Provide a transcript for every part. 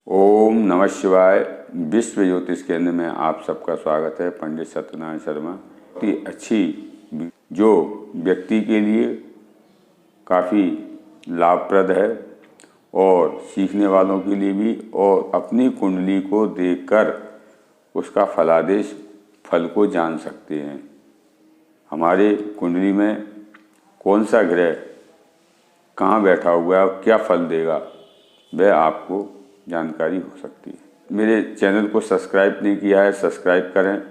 ओम नमः शिवाय। विश्व ज्योतिष केंद्र में आप सबका स्वागत है। पंडित सत्यनारायण शर्मा की अच्छी जो व्यक्ति के लिए काफ़ी लाभप्रद है और सीखने वालों के लिए भी, और अपनी कुंडली को देखकर उसका फलादेश फल को जान सकते हैं। हमारे कुंडली में कौन सा ग्रह कहाँ बैठा हुआ है और क्या फल देगा, वह आपको जानकारी हो सकती है। मेरे चैनल को सब्सक्राइब नहीं किया है, सब्सक्राइब करें,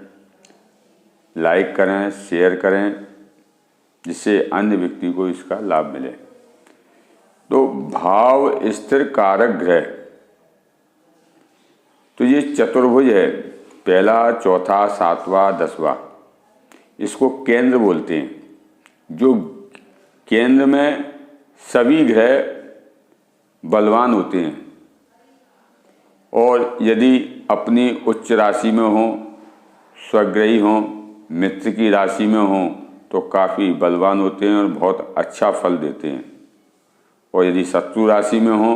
लाइक करें, शेयर करें, जिससे अन्य व्यक्ति को इसका लाभ मिले। तो भाव स्थिर कारक ग्रह, तो ये चतुर्भुज है, पहला, चौथा, सातवां, 10वां, इसको केंद्र बोलते हैं। जो केंद्र में सभी ग्रह बलवान होते हैं, और यदि अपनी उच्च राशि में हो, स्वग्रही हो, मित्र की राशि में हो, तो काफ़ी बलवान होते हैं और बहुत अच्छा फल देते हैं। और यदि शत्रु राशि में हो,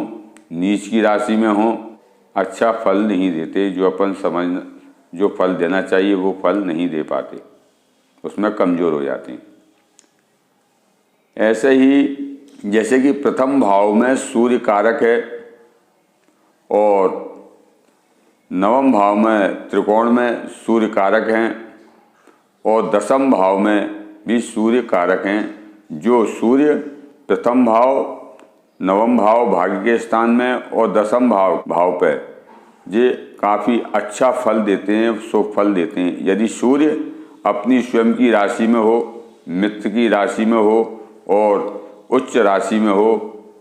नीच की राशि में हो, अच्छा फल नहीं देते। जो फल देना चाहिए वो फल नहीं दे पाते, उसमें कमज़ोर हो जाते हैं। ऐसे ही जैसे कि प्रथम भाव में सूर्य कारक है, और नवम भाव में त्रिकोण में सूर्य कारक हैं, और दसम भाव में भी सूर्य कारक हैं। जो सूर्य प्रथम भाव, नवम भाव भाग्य के स्थान में और दसम भाव पे ये काफ़ी अच्छा फल देते हैं, शुभ फल देते हैं। यदि सूर्य अपनी स्वयं की राशि में हो, मित्र की राशि में हो और उच्च राशि में हो,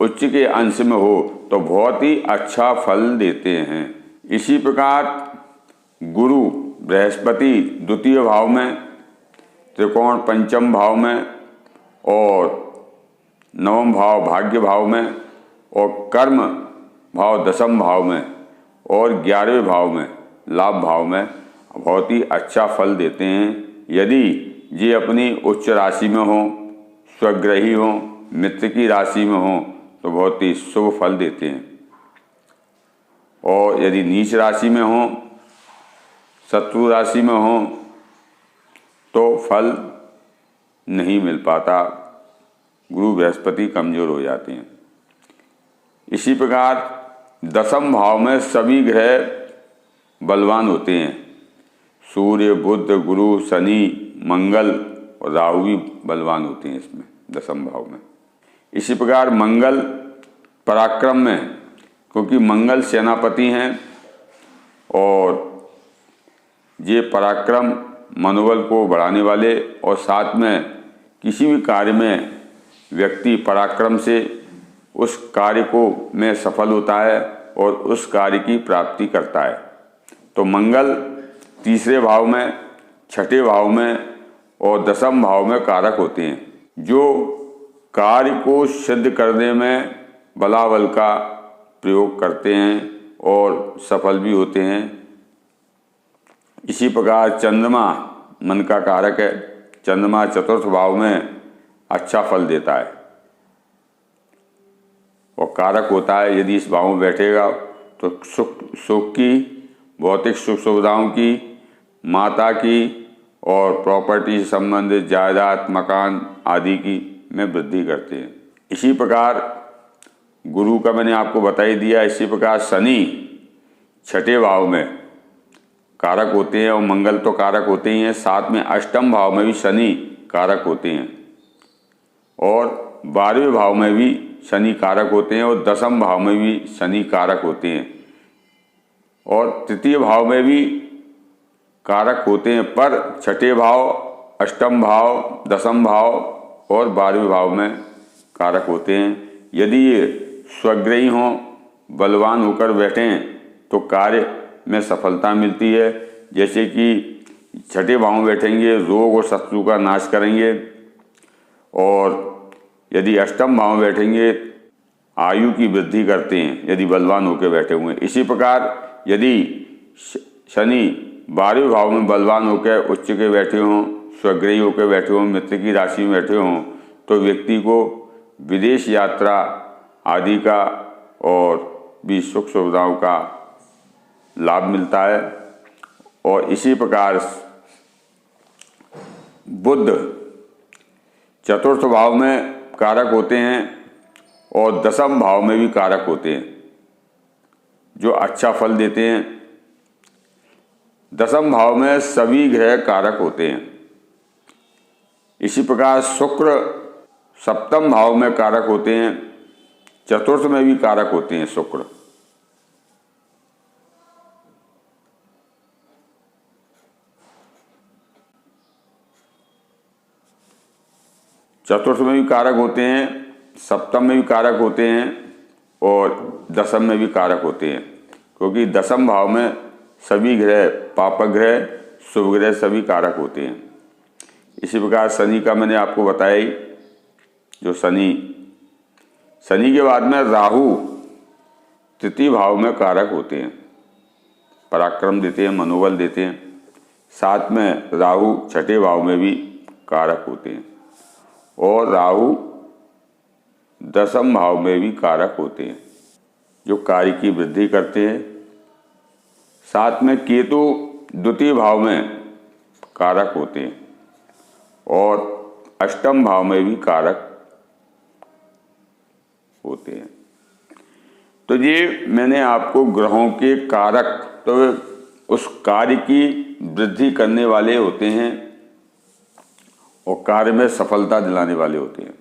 उच्च के अंश में हो, तो बहुत ही अच्छा फल देते हैं। इसी प्रकार गुरु बृहस्पति द्वितीय भाव में, त्रिकोण पंचम भाव में, और नवम भाव भाग्य भाव में, और कर्म भाव दसम भाव में, और 11वें भाव में लाभ भाव में बहुत ही अच्छा फल देते हैं। यदि ये अपनी उच्च राशि में हो, स्वग्रही हो, मित्र की राशि में हो, तो बहुत ही शुभ फल देते हैं। और यदि नीच राशि में हो, शत्रु राशि में हो, तो फल नहीं मिल पाता, गुरु बृहस्पति कमज़ोर हो जाते हैं। इसी प्रकार दसम भाव में सभी ग्रह बलवान होते हैं। सूर्य, बुध, गुरु, शनि, मंगल और राहु भी बलवान होते हैं इसमें, दसम भाव में। इसी प्रकार मंगल पराक्रम में, क्योंकि मंगल सेनापति हैं, और ये पराक्रम मनोबल को बढ़ाने वाले, और साथ में किसी भी कार्य में व्यक्ति पराक्रम से उस कार्य को में सफल होता है और उस कार्य की प्राप्ति करता है। तो मंगल तीसरे भाव में, छठे भाव में और दसम भाव में कारक होते हैं, जो कार्य को सिद्ध करने में बलाबल का प्रयोग करते हैं और सफल भी होते हैं। इसी प्रकार चंद्रमा मन का कारक है। चंद्रमा चतुर्थ भाव में अच्छा फल देता है और कारक होता है। यदि इस भाव में बैठेगा तो सुख की, भौतिक सुख सुविधाओं की, माता की और प्रॉपर्टी से संबंधित जायदाद, मकान आदि की में वृद्धि करते हैं। इसी प्रकार गुरु का मैंने आपको बता ही दिया। इसी प्रकार शनि छठे भाव में कारक होते हैं, और मंगल तो कारक होते ही हैं, साथ में अष्टम भाव में भी शनि कारक होते हैं, और 12वें भाव में भी शनि कारक होते हैं, और दसम भाव में भी शनि कारक होते हैं, और तृतीय भाव में भी कारक होते हैं। पर छठे भाव, अष्टम भाव, दसम भाव और 12वें भाव में कारक होते हैं। यदि ये स्वग्रही हों, बलवान होकर बैठें, तो कार्य में सफलता मिलती है। जैसे कि छठे भाव में बैठेंगे, रोग और शत्रु का नाश करेंगे, और यदि अष्टम भाव में बैठेंगे, आयु की वृद्धि करते हैं, यदि बलवान होकर बैठे हुए हैं। इसी प्रकार यदि शनि 12वें भाव में बलवान होकर उच्च के बैठे हों, स्वग्रही होकर बैठे हों, मित्र की राशि में बैठे हों, तो व्यक्ति को विदेश यात्रा आदि का और भी सुख सुविधाओं का लाभ मिलता है। और इसी प्रकार बुध चतुर्थ भाव में कारक होते हैं और दशम भाव में भी कारक होते हैं, जो अच्छा फल देते हैं। दशम भाव में सभी ग्रह कारक होते हैं। इसी प्रकार शुक्र सप्तम भाव में कारक होते हैं, चतुर्थ में भी कारक होते हैं शुक्र। चतुर्थ में भी कारक होते हैं, सप्तम में भी कारक होते हैं और दशम में भी कारक होते हैं, क्योंकि दशम भाव में सभी ग्रह, पापक ग्रह, शुभ ग्रह सभी कारक होते हैं। इसी प्रकार शनि का मैंने आपको बताया ही, जो शनि के बाद में राहु तृतीय भाव में कारक होते हैं, पराक्रम देते हैं, मनोबल देते हैं। साथ में राहु छठे भाव में भी कारक होते हैं और राहु दशम भाव में भी कारक होते हैं, जो कार्य की वृद्धि करते हैं। साथ में केतु द्वितीय भाव में कारक होते हैं और अष्टम भाव में भी कारक होते हैं। तो ये मैंने आपको ग्रहों के कारक, तो उस कार्य की वृद्धि करने वाले होते हैं और कार्य में सफलता दिलाने वाले होते हैं।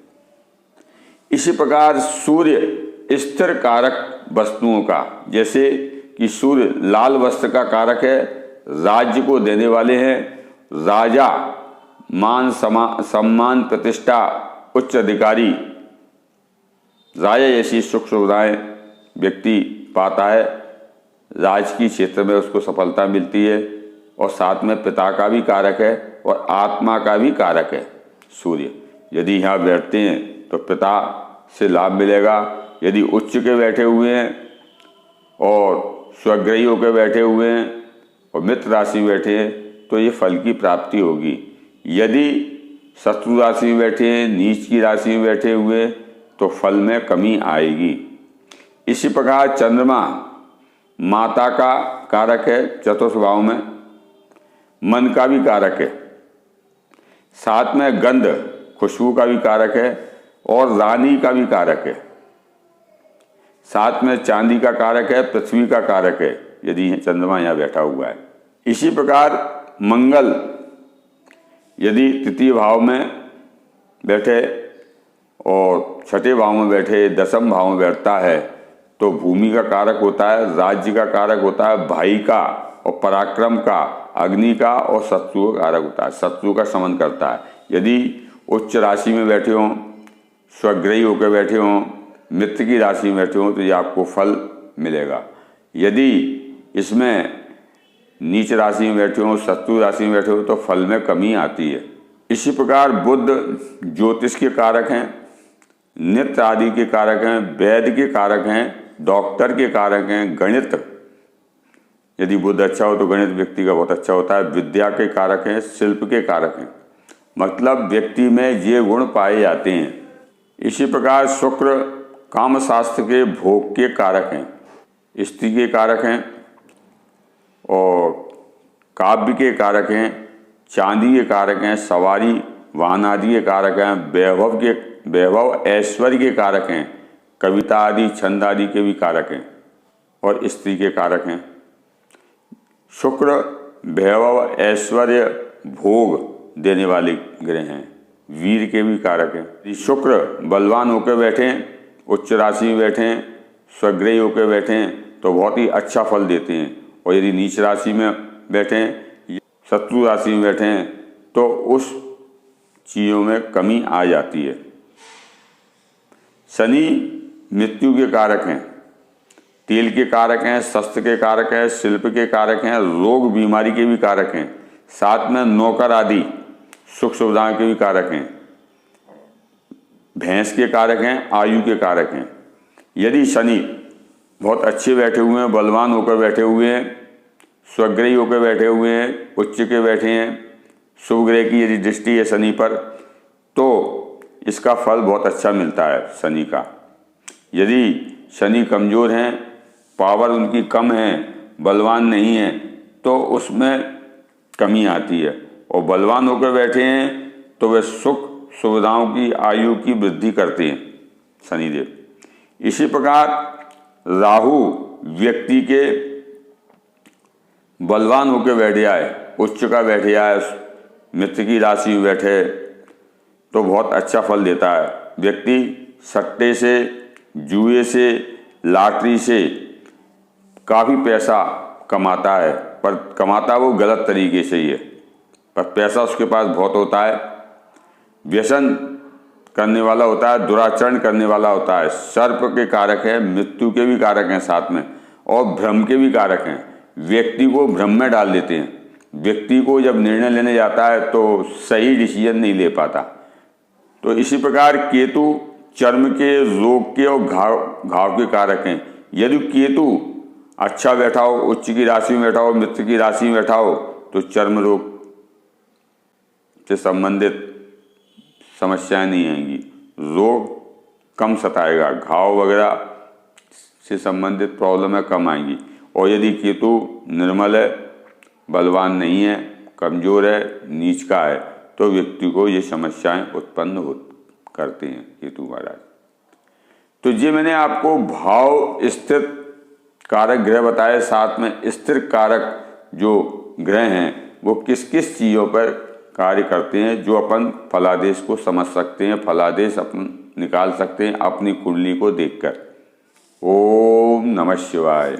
इसी प्रकार सूर्य स्थिर कारक वस्तुओं का, जैसे कि सूर्य लाल वस्त्र का कारक है, राज्य को देने वाले हैं। राजा मान सम्मान प्रतिष्ठा उच्च अधिकारी राजा जैसी सुख सुविधाएं व्यक्ति पाता है, राजकीय क्षेत्र में उसको सफलता मिलती है। और साथ में पिता का भी कारक है और आत्मा का भी कारक है सूर्य। यदि यहाँ बैठते हैं तो पिता से लाभ मिलेगा। यदि उच्च के बैठे हुए हैं और स्वग्रही होकर बैठे हुए हैं और मित्र राशि में बैठे हैं तो ये फल की प्राप्ति होगी। यदि शत्रु राशि में बैठे हैं, नीच की राशि में बैठे हुए तो फल में कमी आएगी। इसी प्रकार चंद्रमा माता का कारक है, चतुर्थ भाव में मन का भी कारक है। साथ में गंध खुशबू का भी कारक है और रानी का भी कारक है। साथ में चांदी का कारक है, पृथ्वी का कारक है, यदि चंद्रमा यहाँ बैठा हुआ है। इसी प्रकार मंगल यदि तृतीय भाव में बैठे और छठे भाव में बैठे, दशम भाव में बैठता है तो भूमि का कारक होता है, राज्य का कारक होता है, भाई का और पराक्रम का, अग्नि का और शत्रु का कारक होता है, शत्रु का शमन करता है। यदि उच्च राशि में बैठे हों, स्वग्रही होकर बैठे हों, मित्र की राशि में बैठे हों तो ये आपको फल मिलेगा। यदि इसमें नीच राशि में बैठे हों, शत्रु राशि में बैठे हों तो फल में कमी आती है। इसी प्रकार बुध ज्योतिष के कारक हैं, नृत्य आदि के कारक हैं, वैद्य के कारक हैं, डॉक्टर के कारक हैं, गणित, यदि बुध अच्छा हो तो गणित व्यक्ति का बहुत अच्छा होता है, विद्या के कारक हैं, शिल्प के कारक हैं। मतलब व्यक्ति में ये गुण पाए जाते हैं। इसी प्रकार शुक्र काम शास्त्र के भोग के कारक हैं, स्त्री के कारक हैं और काव्य के कारक हैं, चांदी के कारक हैं, सवारी वाहन आदि के कारक हैं, वैभव ऐश्वर्य के कारक हैं, कविता आदि छंद आदि के भी कारक हैं और स्त्री के कारक हैं। शुक्र वैभव ऐश्वर्य भोग देने वाले ग्रह हैं, वीर के भी कारक हैं। शुक्र बलवान होकर बैठे, उच्च राशि में बैठे, स्वग्रही होकर बैठे तो बहुत ही अच्छा फल देते हैं। और यदि नीच राशि में बैठे, शत्रु राशि में बैठे तो उस चीज़ों में कमी आ जाती है। शनि मृत्यु के कारक हैं, तेल के कारक हैं, शस्त्र के कारक हैं, शिल्प के कारक हैं, रोग बीमारी के भी कारक हैं। साथ में नौकर आदि सुख सुविधाओं के भी कारक हैं, भैंस के कारक हैं, आयु के कारक हैं। यदि शनि बहुत अच्छे बैठे हुए हैं, बलवान होकर बैठे हुए हैं, स्वग्रही होकर बैठे हुए हैं, उच्च के बैठे हैं, शुभ ग्रह की यदि दृष्टि है शनि पर तो इसका फल बहुत अच्छा मिलता है शनि का। यदि शनि कमज़ोर हैं, पावर उनकी कम है बलवान नहीं है तो उसमें कमी आती है, और बलवान होकर बैठे हैं तो वे सुख सुविधाओं की आयु की वृद्धि करते हैं शनिदेव। इसी प्रकार राहु व्यक्ति के बलवान होकर बैठ जाए, उच्च का बैठ जाए, मित्र की राशि में बैठे तो बहुत अच्छा फल देता है। व्यक्ति सट्टे से, जुए से, लॉटरी से काफ़ी पैसा कमाता है, पर कमाता वो गलत तरीके से ही है, पर पैसा उसके पास बहुत होता है। व्यसन करने वाला होता है, दुराचरण करने वाला होता है, सर्प के कारक है, मृत्यु के भी कारक हैं साथ में, और भ्रम के भी कारक हैं। व्यक्ति को भ्रम में डाल देते हैं। व्यक्ति को जब निर्णय लेने जाता है तो सही डिसीजन नहीं ले पाता। तो इसी प्रकार केतु चर्म के, रोग के और घाव के कारक हैं। यदि केतु अच्छा बैठा हो, उच्च की राशि में बैठा हो, मित्र की राशि में बैठा हो, तो चर्म रोग से संबंधित समस्याएं नहीं आएंगी, रोग कम सताएगा, घाव वगैरह से संबंधित प्रॉब्लम कम आएंगी। और यदि केतु निर्मल है, बलवान नहीं है, कमजोर है, नीच का है, तो व्यक्ति को ये समस्याएं उत्पन्न करते हैं केतु महाराज। तो ये मैंने आपको भाव स्थित कारक ग्रह बताए, साथ में स्थिर कारक जो ग्रह हैं वो किस किस चीज़ों पर कार्य करते हैं, जो अपन फलादेश को समझ सकते हैं, फलादेश अपन निकाल सकते हैं अपनी कुंडली को देखकर। ओम नमः शिवाय।